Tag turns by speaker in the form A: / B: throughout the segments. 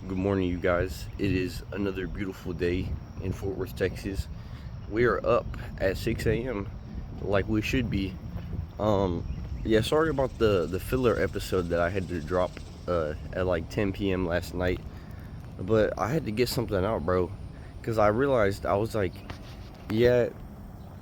A: Good morning, you guys. It is another beautiful day in Fort Worth, Texas. We are up at 6 a.m. like we should be. Um, yeah, sorry about the filler episode that I had to drop at like 10 p.m. last night, but I had to get something out, bro. Cause I realized I was like, yeah,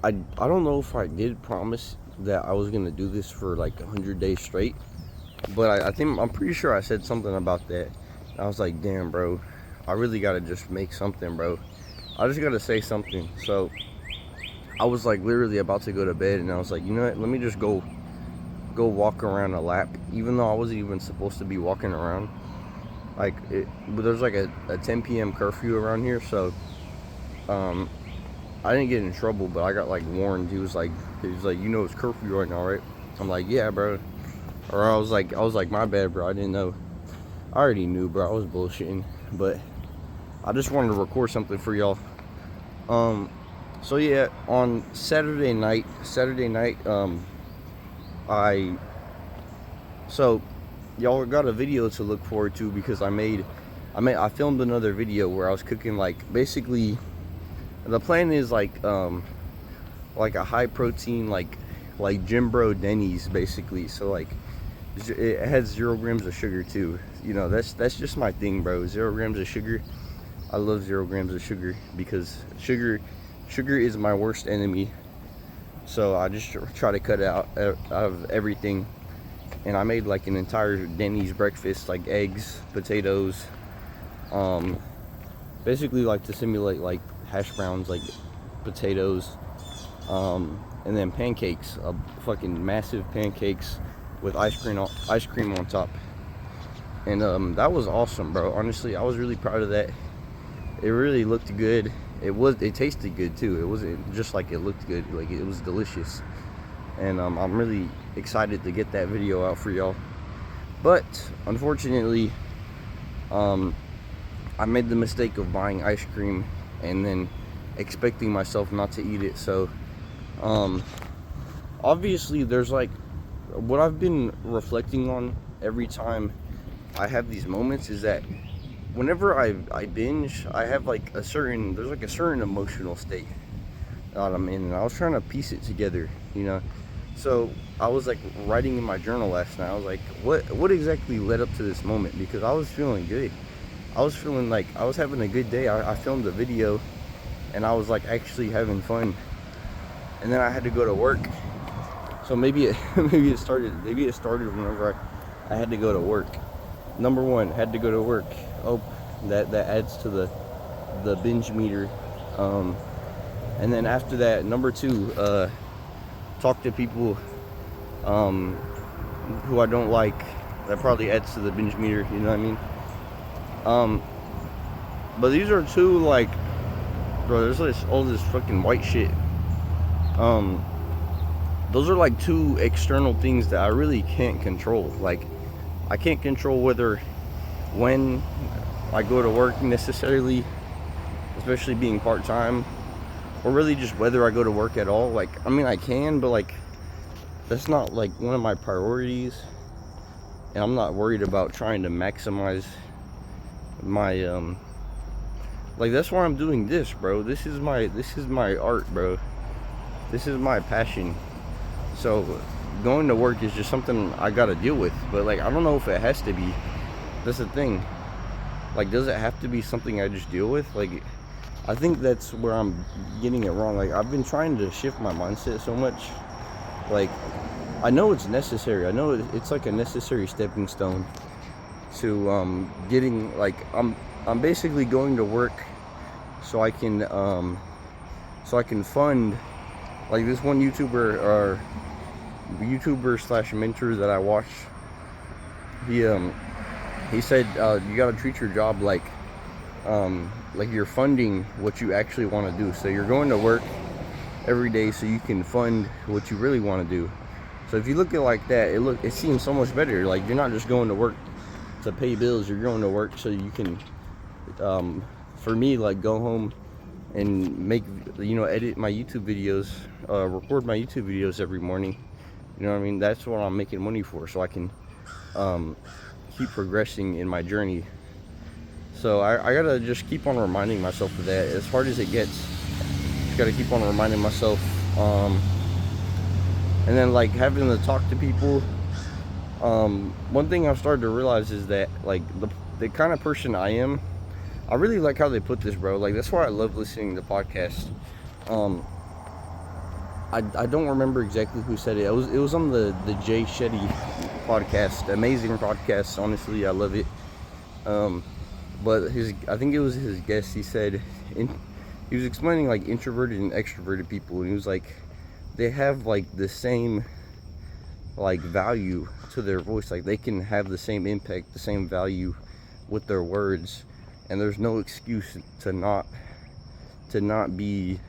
A: I don't know if I did promise that I was gonna do this for like 100 days straight, but I think I'm pretty sure I said something about that. I was like, damn, bro, I really gotta just make something, bro. I just gotta say something. So I was like literally about to go to bed, and I was like, you know what? Let me just go walk around a lap, even though I wasn't even supposed to be walking around. But there's like a 10 p.m. curfew around here, so um, I didn't get in trouble, but I got like warned. He was like, you know, it's curfew right now, right? I'm like, yeah, bro. Or I was like, my bad, bro. I didn't know. I already knew, bro. I was bullshitting, but I just wanted to record something for y'all. Um, so yeah, on Saturday night, I so y'all got a video to look forward to because I filmed another video where I was cooking like basically the plan is like a high protein like Jim Bro Denny's basically. So like it has 0 grams of sugar too. You know that's just my thing, bro. 0 grams of sugar. I love 0 grams of sugar because sugar is my worst enemy. So I just try to cut it out of everything. And I made like an entire Denny's breakfast, like eggs, potatoes, um, basically like to simulate like hash browns, like potatoes, and then pancakes, fucking massive pancakes with ice cream on top. And that was awesome, bro. Honestly, I was really proud of that. It really looked good. It tasted good too. It wasn't just like it looked good, like it was delicious. And I'm really excited to get that video out for y'all. But unfortunately, um, I made the mistake of buying ice cream and then expecting myself not to eat it. So um, obviously there's like what I've been reflecting on every time I have these moments is that whenever I binge, I have like there's like a certain emotional state that I'm in, and I was trying to piece it together, you know. So I was like writing in my journal last night. I was like, what exactly led up to this moment? Because I was feeling good. I was feeling like I was having a good day. I filmed a video, and I was like actually having fun. And then I had to go to work. So maybe it started whenever I had to go to work. Number one, had to go to work. Oh, that adds to the binge meter. Um, and then after that, number two, talk to people who I don't like. That probably adds to the binge meter. You know what I mean? Um, but these are two like, bro. There's like all this fucking white shit. Um, those are like two external things that I really can't control. Like, I can't control when I go to work necessarily, especially being part time, or really just whether I go to work at all. Like, I mean, I can, but like, that's not like one of my priorities, and I'm not worried about trying to maximize my like that's why I'm doing this, bro. This is my art, bro. This is my passion. So going to work is just something I gotta deal with. But like, I don't know if it has to be. That's the thing. Like, does it have to be something I just deal with? Like, I think that's where I'm getting it wrong. Like, I've been trying to shift my mindset so much. Like, I know it's necessary. I know it's like a necessary stepping stone to getting like I'm basically going to work so I can fund like this one YouTuber slash mentor that I watch. He said you gotta treat your job like you're funding what you actually want to do. So you're going to work every day so you can fund what you really want to do. So if you look at it like that, it seems so much better. Like, you're not just going to work to pay bills. You're going to work so you can, for me, like, go home and make, edit my YouTube videos, record my YouTube videos every morning. You know what I mean? That's what I'm making money for, so I can keep progressing in my journey. So I gotta just keep on reminding myself of that. As hard as it gets, just gotta keep on reminding myself. And then like having to talk to people. One thing I've started to realize is that like the kind of person I am, I really like how they put this, bro. Like that's why I love listening to podcasts. I don't remember exactly who said it. It was on the Jay Shetty podcast. Amazing podcast. Honestly, I love it. But I think it was his guest. He said, he was explaining like introverted and extroverted people, and he was like, they have like the same like value to their voice. Like they can have the same impact, the same value with their words, and there's no excuse to not be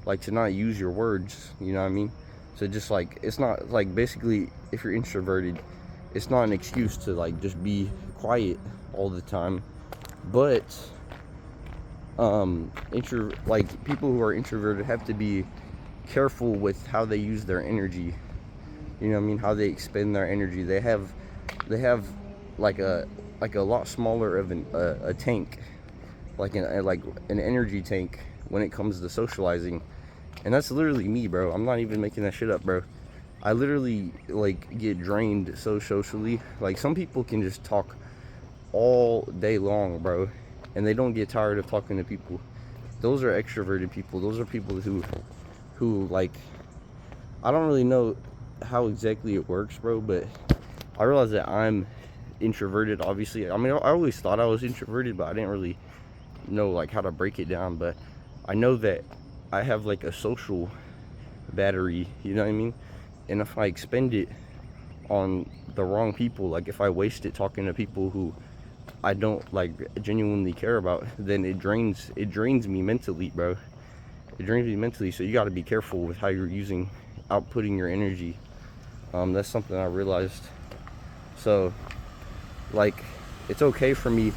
A: like, to not use your words, you know what I mean? So just like, it's not like, basically if you're introverted, it's not an excuse to like just be quiet all the time. But like people who are introverted have to be careful with how they use their energy, you know what I mean, how they expend their energy. They have like a lot smaller of a tank, like an energy tank when it comes to socializing. And that's literally me, bro. I'm not even making that shit up, bro. I literally like get drained so socially. Like some people can just talk all day long, bro, and they don't get tired of talking to people. Those are extroverted people. Those are people who like, I don't really know how exactly it works, bro, but I realize that I'm introverted, obviously. I mean, I always thought I was introverted, but I didn't really know like how to break it down. But I know that I have like a social battery, you know what I mean? And if I expend it on the wrong people, like if I waste it talking to people who I don't like genuinely care about, then it drains me mentally, bro. It drains me mentally. So you got to be careful with how you're outputting your energy. That's something I realized. So like, it's okay for me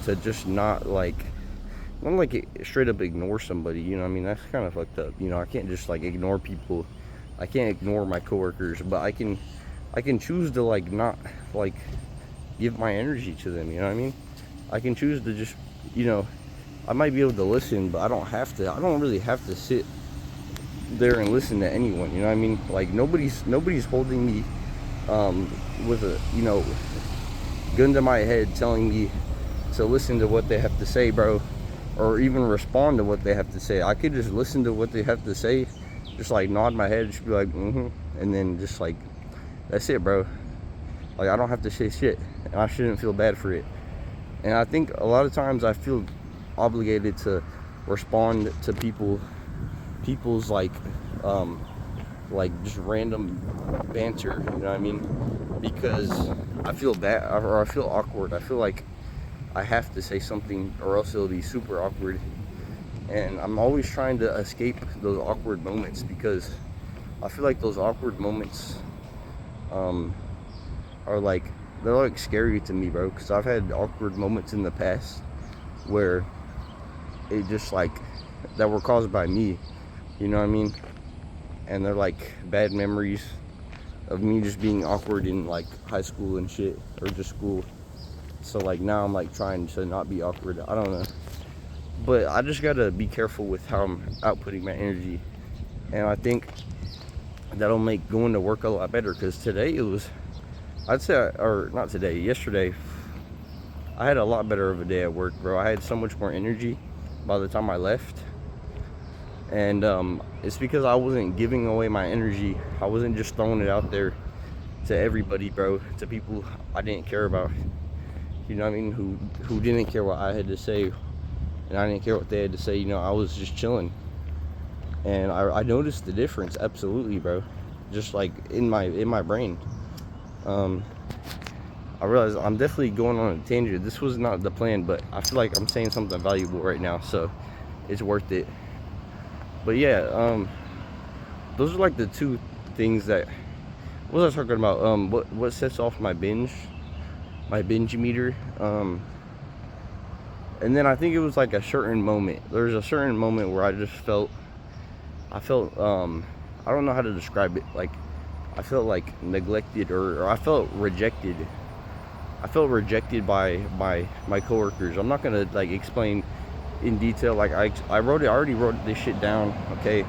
A: to just not like straight up ignore somebody, you know what I mean? That's kind of fucked up, you know. I can't just like ignore people. I can't ignore my coworkers, but I can choose to like not like give my energy to them, you know what I mean? I can choose to just, you know, I might be able to listen, but I don't really have to sit there and listen to anyone, you know what I mean? Like nobody's holding me with a, you know, gun to my head telling me to listen to what they have to say, bro, or even respond to what they have to say. I could just listen to what they have to say, just like nod my head, just be like, and then just like, that's it, bro. Like I don't have to say shit, and I shouldn't feel bad for it. And I think a lot of times I feel obligated to respond to people's like just random banter, you know what I mean? Because I feel bad, or I feel awkward. I feel like I have to say something or else it'll be super awkward. And I'm always trying to escape those awkward moments, because I feel like those awkward moments are like, they're like scary to me, bro, because I've had awkward moments in the past where it just like, that were caused by me, you know what I mean? And they're like bad memories of me just being awkward in like high school and shit, or just school. So like now I'm like trying to not be awkward. I don't know, but I just gotta be careful with how I'm outputting my energy. And I think that'll make going to work a lot better, because today it was, I'd say, or not today, yesterday, I had a lot better of a day at work, bro. I had so much more energy by the time I left. And it's because I wasn't giving away my energy. I wasn't just throwing it out there to everybody, bro, to people I didn't care about, you know what I mean, who didn't care what I had to say, and I didn't care what they had to say. You know, I was just chilling, and I noticed the difference, absolutely, bro, just like in my brain. I realized I'm definitely going on a tangent. This was not the plan, but I feel like I'm saying something valuable right now, so it's worth it. But yeah, those are like the two things that, what was I talking about? What sets off my binge meter? And then I think it was like a certain moment. There was a certain moment where I just felt, I don't know how to describe it. Like I felt like neglected, or I felt rejected I felt rejected by my coworkers. I'm not gonna like explain in detail. Like I already wrote this shit down. Okay,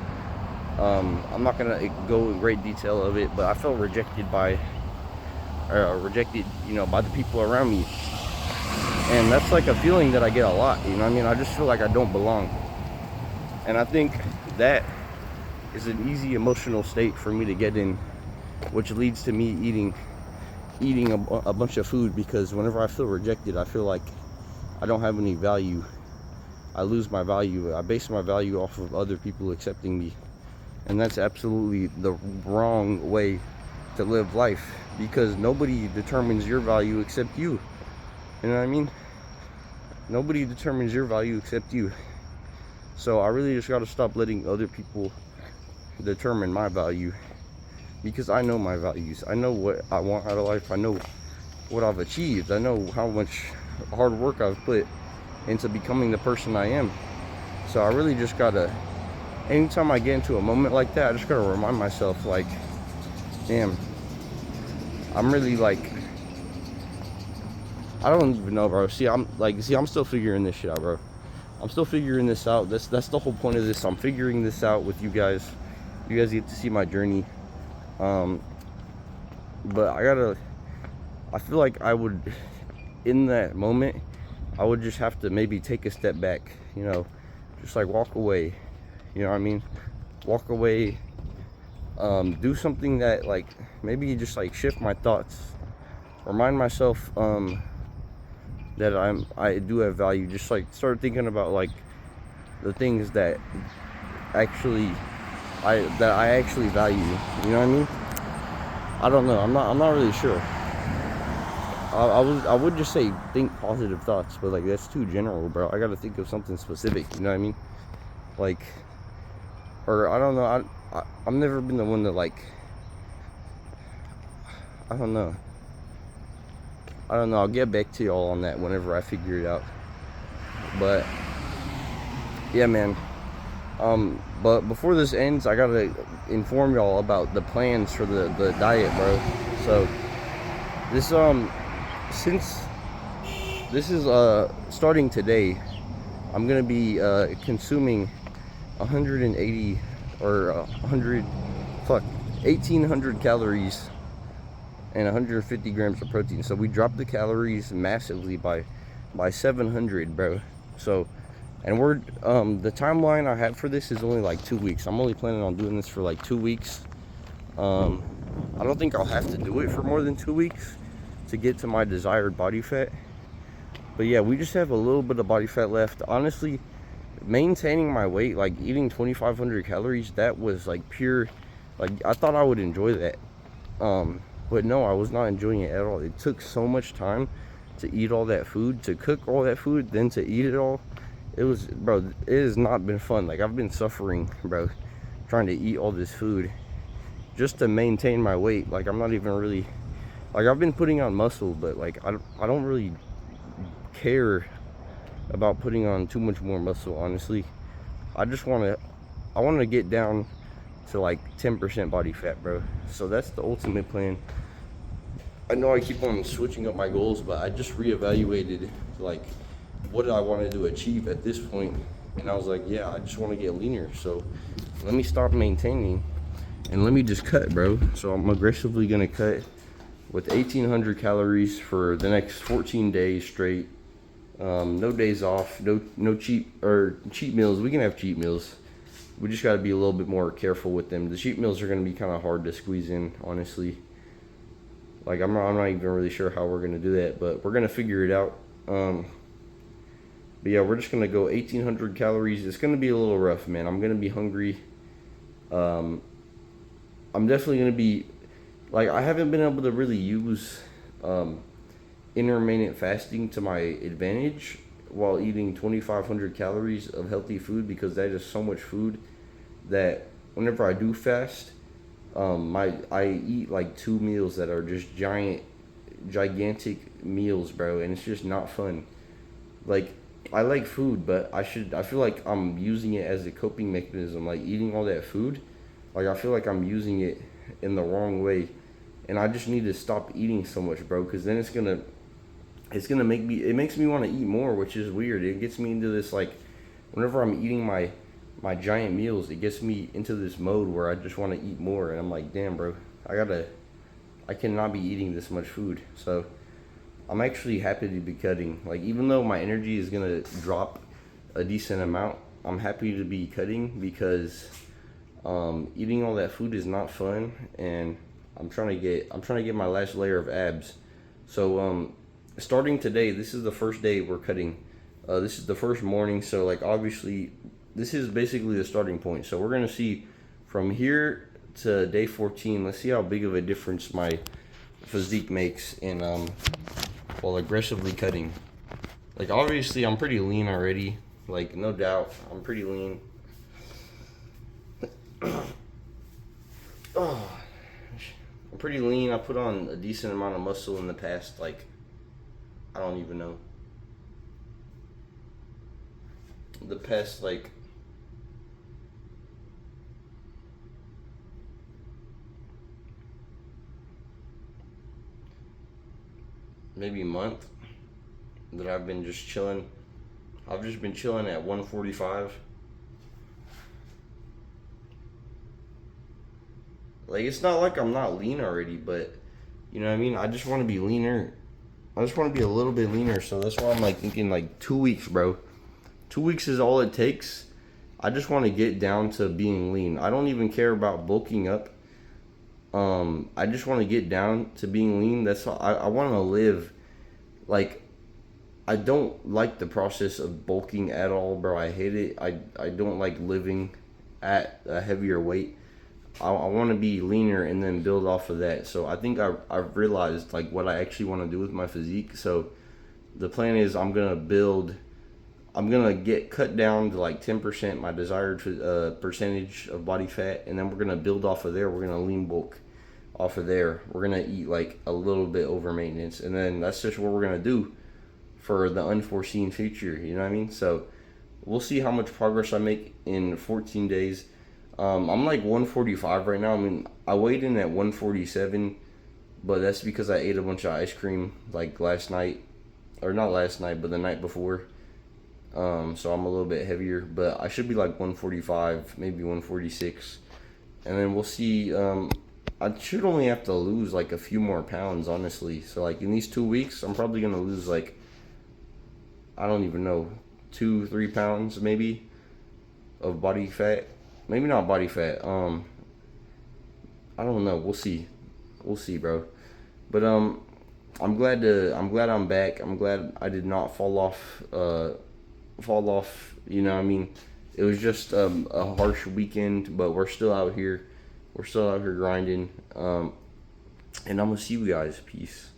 A: I'm not gonna go in great detail of it, but I felt rejected by by the people around me, and that's like a feeling that I get a lot. You know what I mean? I just feel like I don't belong, and I think that is an easy emotional state for me to get in, which leads to me eating a bunch of food, because whenever I feel rejected, I feel like I don't have any value. I lose my value. I base my value off of other people accepting me, and that's absolutely the wrong way to live life, because nobody determines your value except you. You know what I mean? Nobody determines your value except you. So I really just got to stop letting other people determine my value, because I know my values. I know what I want out of life. I know what I've achieved. I know how much hard work I've put into becoming the person I am. So I really just gotta, anytime I get into a moment like that, I just gotta remind myself, like, damn, I'm really like, I don't even know, bro. I'm still figuring this shit out, bro. I'm still figuring this out. That's the whole point of this. I'm figuring this out with you guys. You guys get to see my journey. But I feel like I would, in that moment, I would just have to maybe take a step back, just like walk away, you know what I mean? Walk away, do something that, like, maybe just like shift my thoughts, remind myself, that I do have value. Just like start thinking about like the things that actually I actually value, you know what I mean? I don't know. I'm not really sure. I would just say think positive thoughts, but like that's too general, bro. I gotta think of something specific. You know what I mean? Like, or I don't know. I've never been the one to like. I don't know. I'll get back to y'all on that whenever I figure it out. But yeah, man. But before this ends, I gotta inform y'all about the plans for the diet, bro. So since this is starting today, I'm gonna be consuming 180 or 1800 calories and 150 grams of protein. So we dropped the calories massively by 700, bro. So, and we're the timeline I have for this is only like 2 weeks. I'm only planning on doing this for like 2 weeks. I don't think I'll have to do it for more than 2 weeks to get to my desired body fat. But yeah, we just have a little bit of body fat left. Honestly, maintaining my weight, like eating 2500 calories, that was like pure, like I thought I would enjoy that. But no, I was not enjoying it at all. It took so much time to eat all that food, to cook all that food, then to eat it all. It was, bro, it has not been fun. Like, I've been suffering, bro, trying to eat all this food just to maintain my weight. Like, I'm not even really, like, I've been putting on muscle, but like I don't really care about putting on too much more muscle, honestly. I want to get down to like 10% body fat, bro. So that's the ultimate plan. I know I keep on switching up my goals, but I just reevaluated like what I wanted to achieve at this point, and I was like, yeah, I just want to get leaner. So let me stop maintaining and let me just cut, bro. So I'm aggressively gonna cut with 1800 calories for the next 14 days straight. No days off, no cheat meals. We can have cheat meals. We just got to be a little bit more careful with them. The cheat meals are going to be kind of hard to squeeze in, honestly. Like, I'm not even really sure how we're going to do that, but we're going to figure it out. But yeah, we're just going to go 1800 calories. It's going to be a little rough, man. I'm going to be hungry. I'm definitely going to be, like, I haven't been able to really use intermittent fasting to my advantage while eating 2500 calories of healthy food, because that is so much food that whenever I do fast, I eat like 2 meals that are just gigantic meals, bro, and it's just not fun. Like, I like food, but I feel like I'm using it as a coping mechanism. Like, eating all that food, like, I feel like I'm using it in the wrong way, and I just need to stop eating so much, bro, because then it's gonna it's gonna make me, it makes me want to eat more, which is weird. It gets me into this, like, whenever I'm eating my giant meals, it gets me into this mode where I just want to eat more, and I'm like, damn, bro, I cannot be eating this much food. So I'm actually happy to be cutting. Like, even though my energy is gonna drop a decent amount, I'm happy to be cutting because eating all that food is not fun, and I'm trying to get my last layer of abs. So starting today, this is the first day we're cutting. This is the first morning, so like obviously this is basically the starting point. So we're gonna see from here to day 14. Let's see how big of a difference my physique makes in while aggressively cutting. Like, obviously I'm pretty lean already, like, no doubt I'm pretty lean. Oh, I'm pretty lean. I put on a decent amount of muscle in the past, like, I don't even know, the past, like, maybe month that I've been just chilling. I've just been chilling at 145. Like, it's not like I'm not lean already, but you know what I mean? I just want to be leaner. I just want to be a little bit leaner, so that's why I'm like thinking like 2 weeks, bro. 2 weeks is all it takes. I just want to get down to being lean. I don't even care about bulking up. I just want to get down to being lean. That's all. I want to live. Like, I don't like the process of bulking at all, bro. I hate it. I don't like living at a heavier weight. I want to be leaner and then build off of that. So I think I've realized like what I actually want to do with my physique. So the plan is I'm gonna get cut down to like 10% my desired percentage of body fat, and then we're gonna build off of there. We're gonna lean bulk off of there. We're gonna eat like a little bit over maintenance, and then that's just what we're gonna do for the unforeseen future. You know what I mean? So we'll see how much progress I make in 14 days. I'm like 145 right now. I mean, I weighed in at 147, but that's because I ate a bunch of ice cream like last night, or not last night, but the night before. So I'm a little bit heavier, but I should be like 145, maybe 146, and then we'll see. I should only have to lose like a few more pounds, honestly. So like in these 2 weeks, I'm probably gonna lose like, I don't even know, 2-3 pounds maybe of body fat. Maybe not body fat. I don't know. We'll see. We'll see, bro. But I'm glad I'm back. I'm glad I did not fall off. You know what I mean? It was just a harsh weekend, but we're still out here. We're still out here grinding. And I'm gonna see you guys. Peace.